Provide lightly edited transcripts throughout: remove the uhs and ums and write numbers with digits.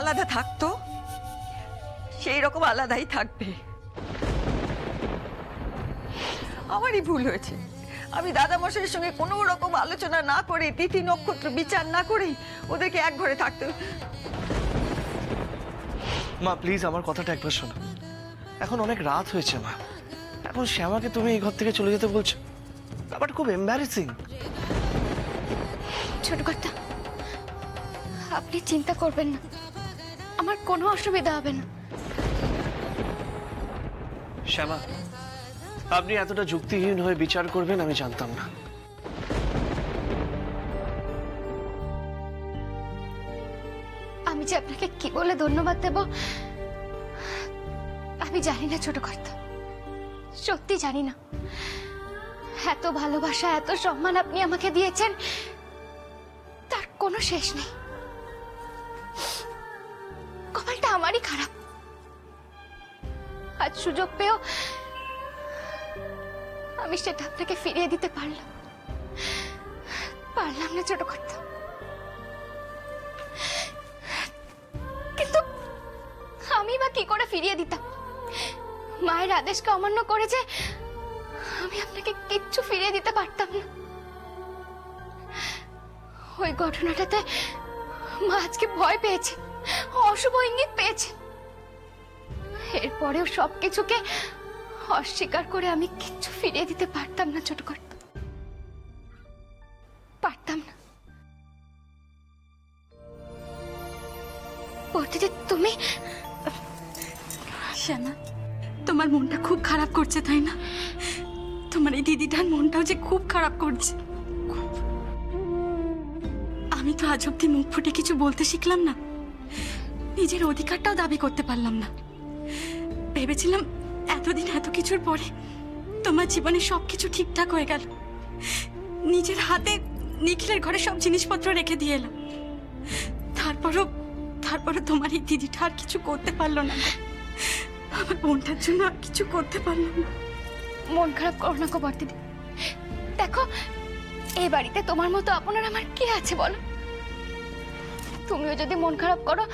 আলাদা থাকতো সেই রকম আলাদাই থাকবে। আমারই ভুল হয়েছে, আমি দাদামশাইয়ের সঙ্গে কোনো রকম আলোচনা না করে, তিথি নক্ষত্র বিচার না করে ওদেরকে এক ঘরে থাকতে। মা প্লিজ আমার কথাটা একবার শোনো, এখন অনেক রাত হয়েছে মা, এখন শ্যামাকে তুমি এই ঘর থেকে চলে যেতে বলছো, ব্যাপারটা খুব এম্বারেসিং। ছোট কর্তা, আপনি চিন্তা করবেন না, আমার কোনো অসুবিধা হবে না। শ্যামা, আপনি এতটা যুক্তিহীন হয়ে বিচার করবেন আমি জানতাম না। আমি যে আপনাকে কি বলে ধন্যবাদ দেব আমি জানি না ছোট কর্তা, সত্যি জানি না। এত ভালোবাসা, এত সম্মান আপনি আমাকে দিয়েছেন, তার কোনো শেষ নেই। কপালটা আমারই খারাপ, আজ সুযোগ পেয়েও আমি সেটা আপনাকে ফিরিয়ে দিতে পারলাম না ছোট কর্তা। কিন্তু আমি বা কি করে ফিরিয়ে দিতাম? মায়ের আদেশকে অমান্য করে যে আমি আপনাকে কিচ্ছু ফিরিয়ে দিতে পারতাম না। ওই ঘটনাটাতে মা আজকে ভয় পেয়েছে, অশুভ ইঙ্গিত পেয়েছে। এরপরেও সবকিছুকে অস্বীকার করে আমি কিচ্ছু ফিরিয়ে দিতে পারতাম না ছোট কর্তা, পারতাম না। বর্দিদি, তুমি? শ্যামা, তোমার মনটা খুব খারাপ করছে তাই না? তোমার এই দিদিটার মনটাও যে খুব খারাপ করছে। আমি তো আজ অব্দি মুখ ফুটে কিছু বলতে শিখলাম না, নিজের অধিকারটাও দাবি করতে পারলাম না। ভেবেছিলাম এতদিন এত কিছুর পরে তোমার জীবনে সবকিছু ঠিকঠাক হয়ে গেল, নিজের হাতে নিখিলের ঘরে সব জিনিসপত্র রেখে দিয়ে এলাম। তারপরও তোমার এই দিদিটা আর কিছু করতে পারলো না, আমার বোনটার জন্য আর কিছু করতে পারলাম না। মন খারাপ করো না গো বর্দিদি। দেখো, এই বাড়িতে তোমার মতো আপনার আমার কে আছে বলো? তুমিও যদি মন খারাপ করো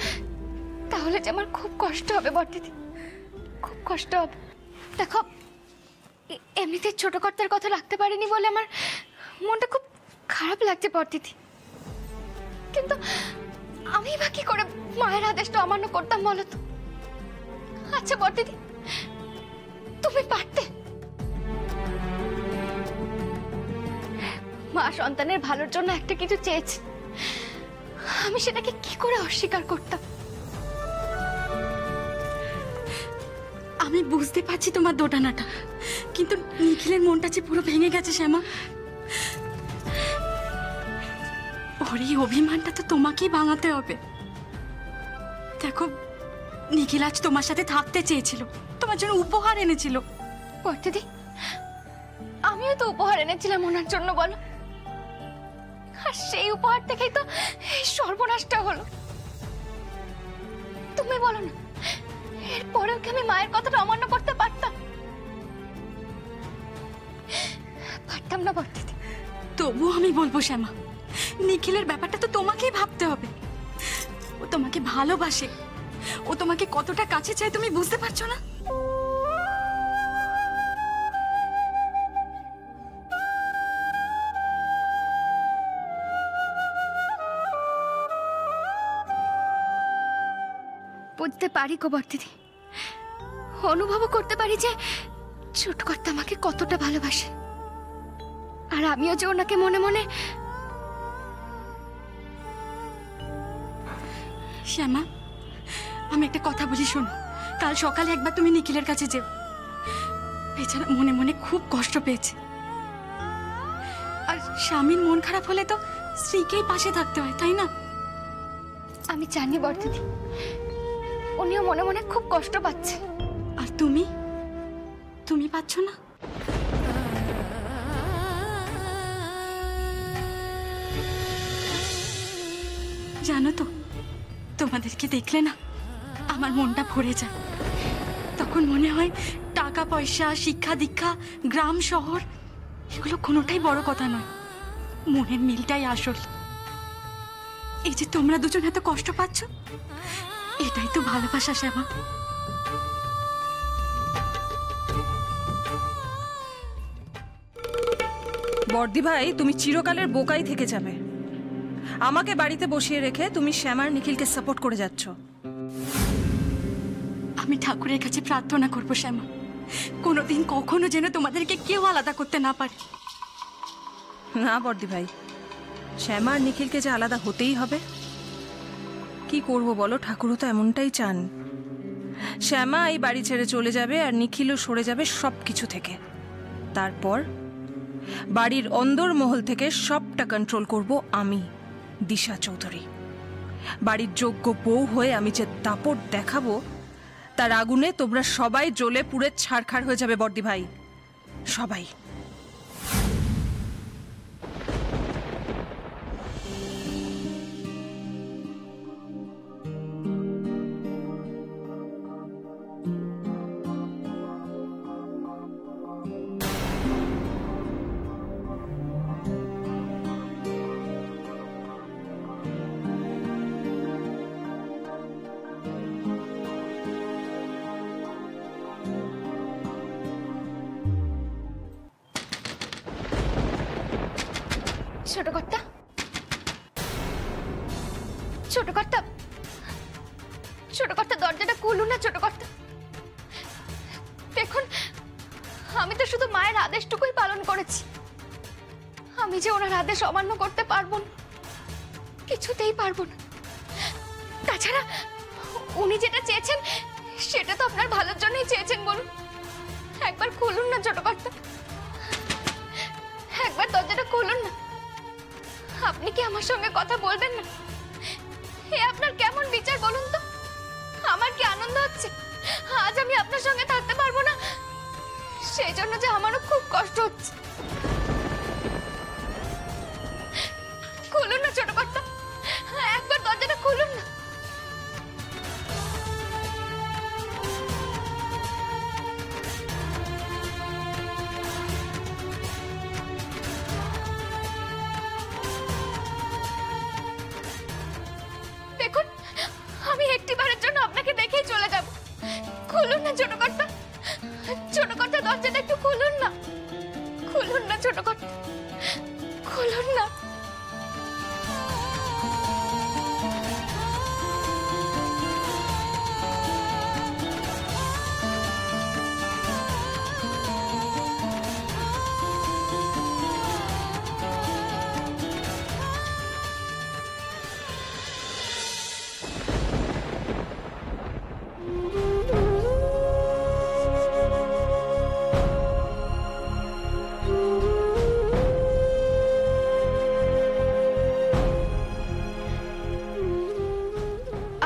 তাহলে যে আমার খুব কষ্ট হবে বর্দিদি, খুব কষ্ট হবে। দেখো, এমনিতে ছোট কর্তার কথা রাখতে পারিনি বলে আমার মনটা খুব খারাপ লাগছে বর্দিদি। কিন্তু আমি বা কি করে মায়ের আদেশটা অমান্য করতাম বলো তো? আচ্ছা বর্দিদি, তুমি পারতে? মা সন্তানের ভালোর জন্য একটা কিছু চেয়েছে, আমি সেটাকে কি করে অস্বীকার করতাম? আমি বুঝতে পারছি তোমার দোটানাটা, কিন্তু নিখিলের মনটা যে পুরো ভেঙে গেছে শ্যামা। ওর এই অভিমানটা তো তোমাকেই ভাঙাতে হবে। দেখো, নিখিল আজ তোমার সাথে থাকতে চেয়েছিল, তোমার জন্য উপহার এনেছিল। বর্দিদি, আমিও তো উপহার এনেছিলাম ওনার জন্য বলো, আর সেই উপহার থেকেই তো এই সর্বনাশটা হলো। তুমি বলো না, এরপরেও কি আমি মায়ের কথাটা অমান্য করতে পারতাম? পারতাম না বর্দিদি। তবুও আমি বলবো শ্যামা, নিখিলের ব্যাপারটা তো তোমাকেই ভাবতে হবে। ও তোমাকে ভালোবাসে, ও তোমাকে কতটা কাছে চায় তুমি বুঝতে পারছো না? বুঝতে পারি গো বর্দিদি, অনুভবও করতে পারি যে ছোট কর্তা আমাকে কতটা ভালোবাসে, আর আমিও যে ওনাকে মনে মনে। শ্যামা, আমি একটা কথা বলি শোনো, কাল সকালে একবার তুমি নিখিলের কাছে যেও। বেচারা মনে মনে খুব কষ্ট পেয়েছে, আর স্বামীর মন খারাপ হলে তো স্ত্রীকেই পাশে থাকতে হয়, তাই না? আমি জানি বর্দিদি, উনিও মনে মনে খুব কষ্ট পাচ্ছে। আর তুমি পাচ্ছ না? জানো তো, তোমাদেরকে দেখলে না আমার মনটা ভরে যায়। তখন মনে হয় টাকা পয়সা, শিক্ষা দীক্ষা, গ্রাম শহর এগুলো কোনোটাই বড় কথা নয়, মনের মিলটাই আসল। এই যে তোমরা দুজন এত কষ্ট পাচ্ছ, এটাই তো ভালোবাসা শ্যামা। বর্দি ভাই, তুমি চিরকালের বোকাই থেকে যাবে। আমাকে বাড়িতে বসিয়ে রেখে তুমি শ্যামার নিখিলকে সাপোর্ট করে যাচ্ছ। আমি ঠাকুরের কাছে প্রার্থনা করব শ্যামা, কোনোদিন কখনো যেন তোমাদেরকে কেউ আলাদা করতে না পারে। না বর্দি ভাই, শ্যামার নিখিলকে যে আলাদা হতেই হবে। কি করব বলো, ঠাকুরও তো এমনটাই চান। শ্যামা এই বাড়ি ছেড়ে চলে যাবে আর নিখিলও সরে যাবে সব কিছু থেকে। তারপর বাড়ির অন্দরমহল থেকে সবটা কন্ট্রোল করব আমি, দিশা চৌধুরী। বাড়ির যোগ্য বউ হয়ে আমি যে দাপট দেখাবো, তার আগুনে তোমরা সবাই জ্বলে পুড়ে ছারখার হয়ে যাবে বর্দি ভাই, সবাই। ছোট কর্তা, ছোট কর্তা, ছোট কর্তা, দরজাটা খুলুন না ছোট কর্তা। দেখুন, আমি তো শুধু মায়ের আদেশটুকুই পালন করেছি। আমি যে ওনার আদেশ অমান্য করতে পারবো না, কিছুতেই পারবো না। তাছাড়া উনি যেটা চেয়েছেন সেটা তো আপনার ভালোর জন্যই চেয়েছেন। বলুন, একবার খুলুন না ছোট কর্তা, একবার দরজাটা খুলুন না। আপনি কি আমার সঙ্গে কথা বলবেন না? এ আপনার কেমন বিচার বলুন তো? আমার কি আনন্দ হচ্ছে আজ আমি আপনার সঙ্গে থাকতে পারবো না, সেই জন্য যে আমারও খুব কষ্ট হচ্ছে। খুলুন না ছোট কর্তা, একবার দরজাটা খুলুন না। দেখুন, আমি একটিবারের জন্য আপনাকে দেখেই চলে যাব। খুলুন না ছোট কর্তা, ছোট কর্তা, দরজাটা একটু খুলুন না। খুলুন না ছোট কর্তা, খুলুন না।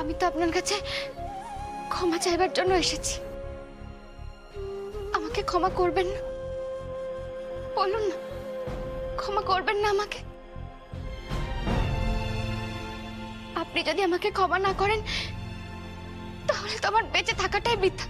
আমি তো আপনার কাছে ক্ষমা চাইবার জন্য এসেছি। আমাকে ক্ষমা করবেন না? বলুন না, ক্ষমা করবেন না আমাকে? আপনি যদি আমাকে ক্ষমা না করেন তাহলে তো আমার বেঁচে থাকাটাই বৃথা।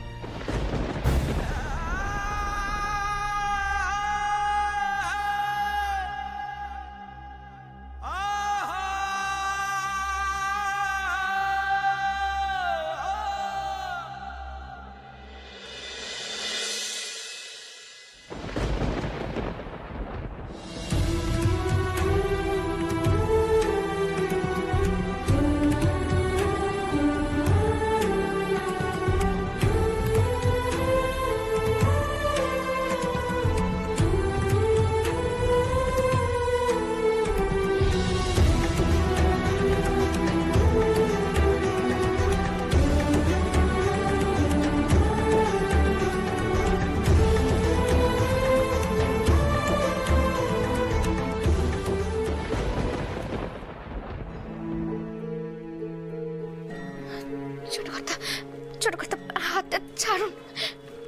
ছোট কথা, হাতটা ছাড়ুন।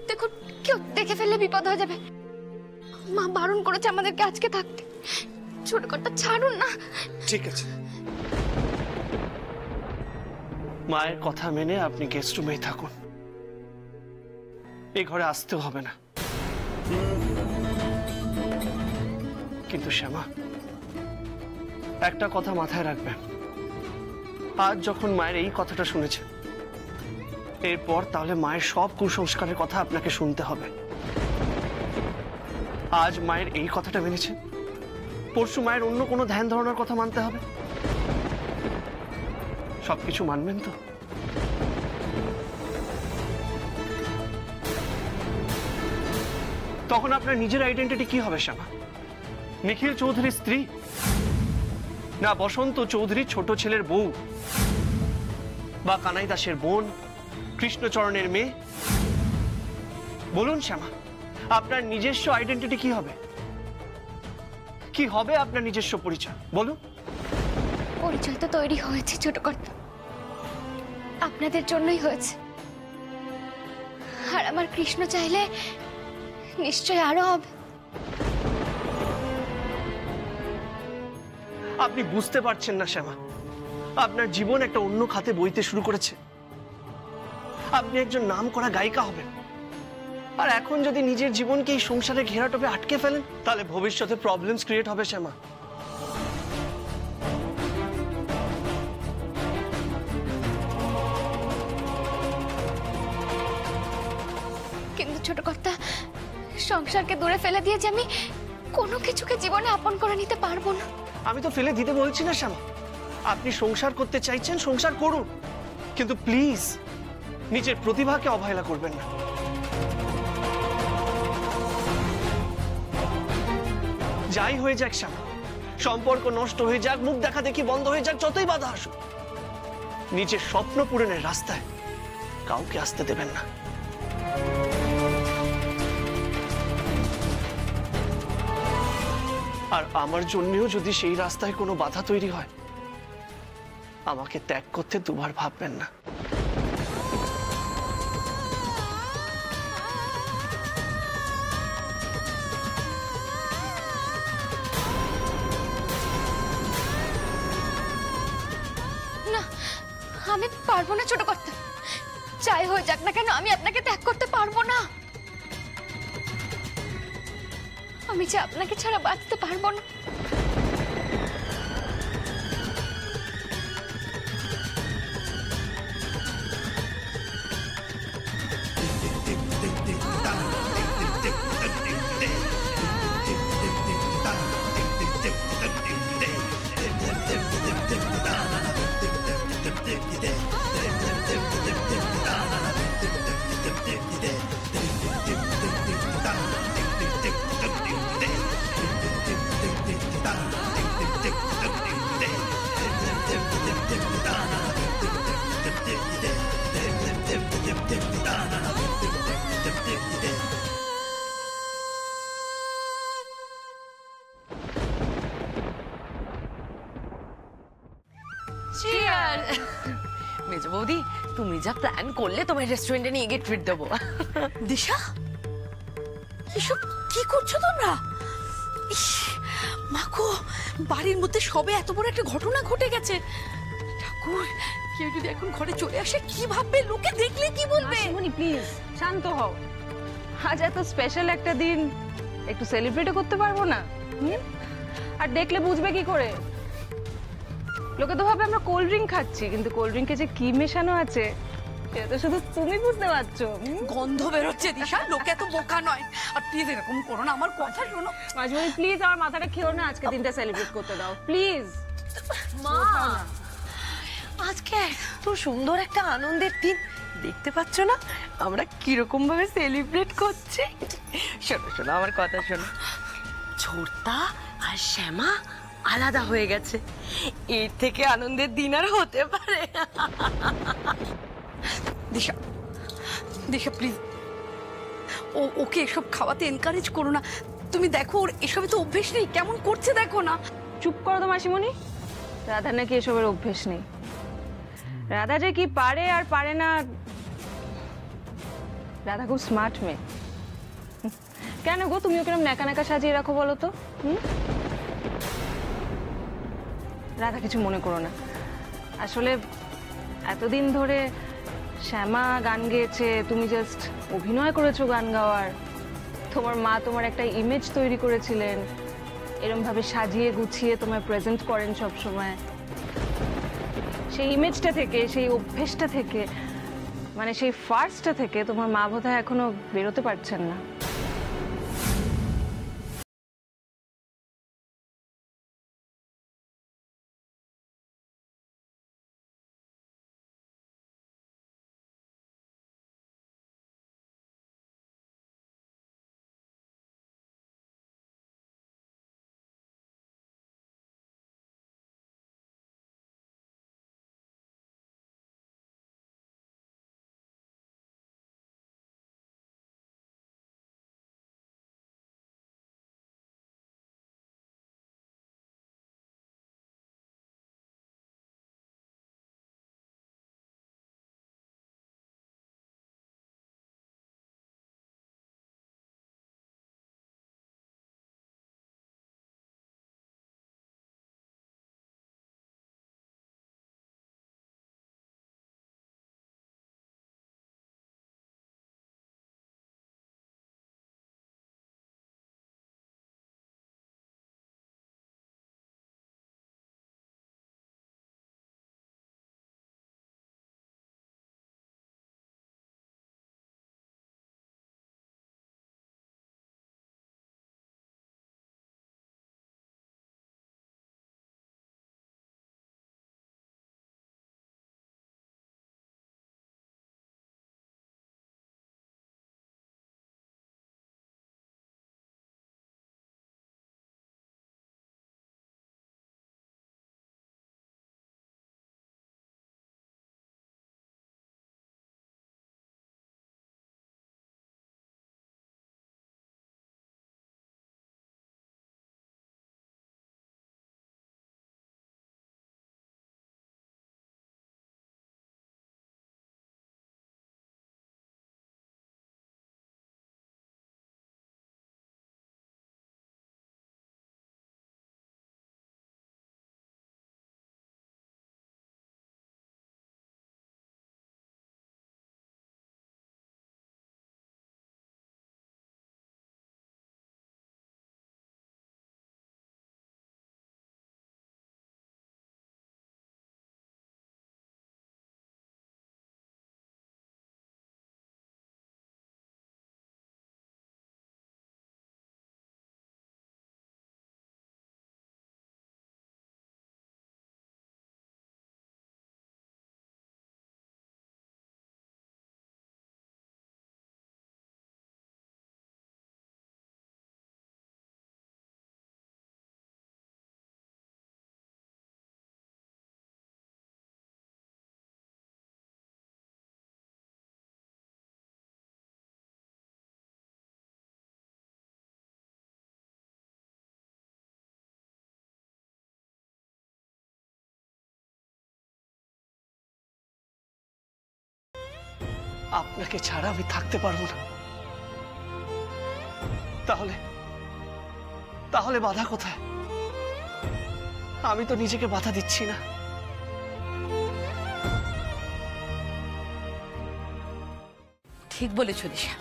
দেখুন, কেউ দেখে ফেললে বিপদ হয়ে যাবে। মা বারণ করেছে আমাদেরকে আজকে থাকতে। ছোট কথা, ছাড়ুন না। ঠিক আছে, মায়ের কথা মেনে আপনি গেস্ট রুমেই থাকুন, এই ঘরে আসতেও হবে না। কিন্তু শ্যামা, একটা কথা মাথায় রাখবেন, আজ যখন মায়ের এই কথাটা শুনেছে এরপর তাহলে মায়ের সব কুসংস্কারের কথা আপনাকে শুনতে হবে। আজ মায়ের এই কথাটা মেনেছেন, পরশু মায়ের অন্য কোনো ধ্যান ধারণার কথা মানতে হবে। সবকিছু মানবেন তো? তখন আপনার নিজের আইডেন্টিটি কি হবে শ্যামা? নিখিল চৌধুরীর স্ত্রী, না বসন্ত চৌধুরী ছোট ছেলের বউ, বা কানাই দাসের বোন, কৃষ্ণচরণের মেয়ে? বলুন শ্যামা, আপনার নিজস্ব আইডেন্টিটি কি হবে? কি হবে আপনার নিজস্ব পরিচয় বলুন? পরিচয় তো তৈরি হয়েছে ছোট কর্তা, আপনাদের জন্যই হয়েছে। আর আমার কৃষ্ণ চাইলে নিশ্চয় আরো হবে। আপনি বুঝতে পারছেন না শ্যামা, আপনার জীবন একটা অন্য খাতে বইতে শুরু করেছে। আপনি একজন নামকরা গায়িকা হবেন, আর এখন যদি নিজের জীবনকে এই সংসারে ঘেরাটোপে আটকে ফেলেন, তাহলে ভবিষ্যতে প্রবলেমস ক্রিয়েট হবে শ্যামা। কিন্তু ছোট কর্তা, সংসারকে দূরে ফেলে দিয়ে যে আমি কোনো কিছুকে জীবনে আপন করে নিতে পারবো না। আমি তো ফেলে দিতে বলছি না শ্যামা, আপনি সংসার করতে চাইছেন, সংসার করুন, কিন্তু প্লিজ নিজের প্রতিভাকে অবহেলা করবেন না। যাই হয়ে যাক শ্যামা, সম্পর্ক নষ্ট হয়ে যাক, মুখ দেখা দেখি বন্ধ হয়ে যাক, যতই বাধা আসুক, নিজের স্বপ্ন পূরণের রাস্তায় কাউকে আসতে দেবেন না। আর আমার জন্যও যদি সেই রাস্তায় কোনো বাধা তৈরি হয়, আমাকে ত্যাগ করতে দুবার ভাববেন না। না, আমি পারবো না ছোট কর্তা, যাই হয়ে যাক না কেন আমি আপনাকে ত্যাগ করতে পারবো না। আমি যে আপনাকে ছাড়া বাঁচতে পারবো না। মেজ বৌদি, তুমি যা প্ল্যান করলে তোমার রেস্টুরেন্টে নিয়ে গিয়ে ট্রিট দেবো। দিশা, এসব কি করছো তোমরা? ইস, মাগো, বাড়ির মধ্যে সবে এত বড় একটা ঘটনা ঘটে গেছে। ঠাকুর, কেউ যদি এখন ঘরে চলে আসে কি ভাববে? লোকে দেখলে কি বলবে? মাসিমণি প্লিজ শান্ত হও। আজ এত স্পেশাল একটা দিন, একটু সেলিব্রেটও করতে পারবো না? আর দেখলে বুঝবে কি করে? লোকে তো ভাবে আমরা কোল্ড ড্রিঙ্ক খাচ্ছি, কিন্তু কোল্ড ড্রিঙ্কে যে কি মেশানো আছে সেটা তো শুধু তুমি বুঝতে পারছো। গন্ধ বেরোচ্ছে দিশা, লোকে এত বোকা নয়। আর প্লিজ এরকম করো না, আমার কথা শোনো। মাঝমাঝি প্লিজ আমার মাথাটা খেও না, আজকে দিনটা সেলিব্রেট করতে দাও প্লিজ। মা, আজকে এত সুন্দর একটা আনন্দের দিন, দেখতে পাচ্ছ না আমরা কিরকম ভাবে সেলিব্রেট করছি। শোনো শোনো, আমার কথা শোনো, ছোটদা আর শ্যামা আলাদা হয়ে গেছে, এর থেকে আনন্দের দিন আর হতে পারে? দিশা, দিশা প্লিজ, ওকে এসব খাওয়াতে এনকারেজ করো না। তুমি দেখো ওর এসবে তো অভ্যেস নেই, কেমন করছে দেখো না। চুপ করো তো মাসিমণি, রাধা নাকি এসবের অভ্যেস নেই। রাধা যে কি পারে আর পারে না, রাধা খুব স্মার্ট মেয়ে। কেন গো, তুমি ওকে ন্যাকা ন্যাকা সাজিয়ে রাখো বলো তো? রাধা কিছু মনে করো না, আসলে এতদিন ধরে শ্যামা গান গেয়েছে, তুমি জাস্ট অভিনয় করেছো গান গাওয়ার। তোমার মা তোমার একটা ইমেজ তৈরি করেছিলেন, এরকম ভাবে সাজিয়ে গুছিয়ে তোমায় প্রেজেন্ট করেন সব সময়। সেই ইমেজটা থেকে, সেই অভ্যেসটা থেকে মানে সেই ফার্স্টটা থেকে তোমার মা বোধহয় এখনো বেরোতে পারছেন না। আপনাকে ছাড়া আমি থাকতে পারবো না। তাহলে তাহলে বাধা কোথায়? আমি তো নিজেকে বাধা দিচ্ছি না। ঠিক বলেছ দিশা,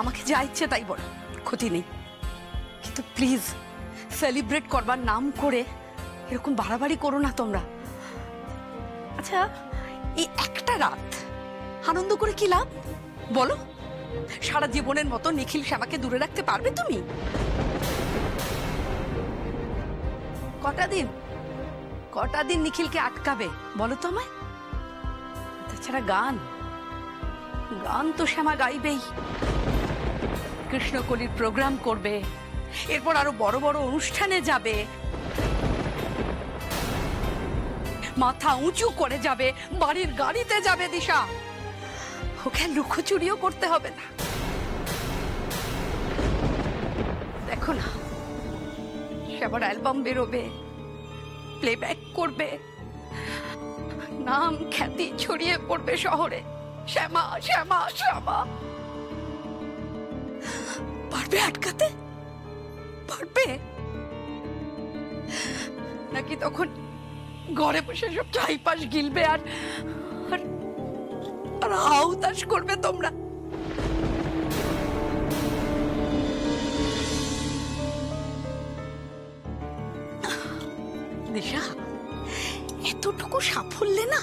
আমাকে যা ইচ্ছে তাই বলো, ক্ষতি নেই, কিন্তু প্লিজ সেলিব্রেট করবার নাম করে এরকম বাড়াবাড়ি করো না তোমরা। আচ্ছা, এই একটা রাত আনন্দ করে কি লাভ বলো? সারা জীবনের মতো নিখিল শ্যামাকে দূরে রাখতে পারবে তুমি? কটা দিন নিখিলকে আটকাবে বলো তো আমায়? তাছাড়া গান তো শ্যামা গাইবেই, কৃষ্ণকলির প্রোগ্রাম করবে, এরপর আরো বড় বড় অনুষ্ঠানে যাবে, মাথা উঁচু করে যাবে, বাড়ির গাড়িতে যাবে। দিশা, ওকে লুকোচুরিও করতে হবে না। দেখো না, শ্যামার অ্যালবাম বেরোবে, প্লেব্যাক করবে, নাম খ্যাতি ছড়িয়ে পড়বে শহরে, শ্যামা শ্যামা শ্যামা। পারবে আটকাতে? পারবে নাকি তখন ঘরে বসে সব চাইপাশ গিলবে আর হাউতাশ করবে তোমরা? দিশা, এতটুকু সাফল্যে না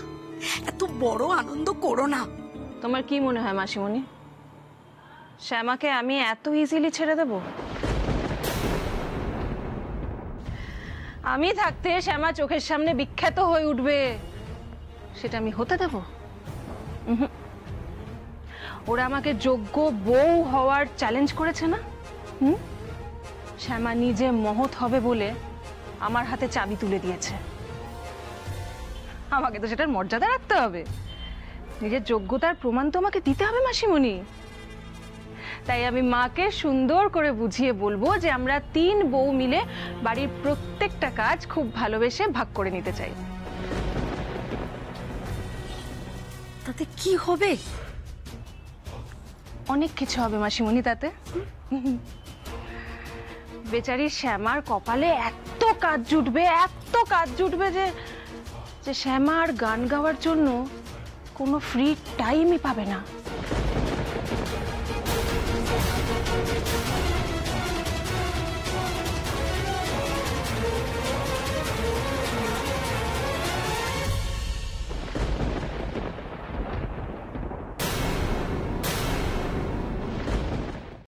এত বড় আনন্দ করো না। তোমার কি মনে হয় মাসিমণি, শ্যামাকে আমি এত ইজিলি ছেড়ে দেব? আমি থাকতে শ্যামা চোখের সামনে বিখ্যাত হয়ে উঠবে, সেটা আমি হতে দেব? ওরা আমাকে যোগ্য বউ হওয়ার চ্যালেঞ্জ করেছে না? শ্যামা নিজে মহৎ হবে বলে আমার হাতে চাবি তুলে দিয়েছে। আমাকে তো সেটার মর্যাদা রাখতে হবে, নিজের যোগ্যতার প্রমাণ তো আমাকে দিতে হবে মাসিমণি। তাই আমি মাকে সুন্দর করে বুঝিয়ে বলবো যে আমরা 3 বউ মিলে বাড়ির প্রত্যেকটা কাজ খুব ভালোবেসে ভাগ করে নিতে চাই। তাতে কি হবে? অনেক কিছু হবে মাসিমণি তাতে। বেচারি শ্যামার কপালে এত কাজ জুটবে, এত কাজ জুটবে যে শ্যামার গান গাওয়ার জন্য কোনো ফ্রি টাইমই পাবে না।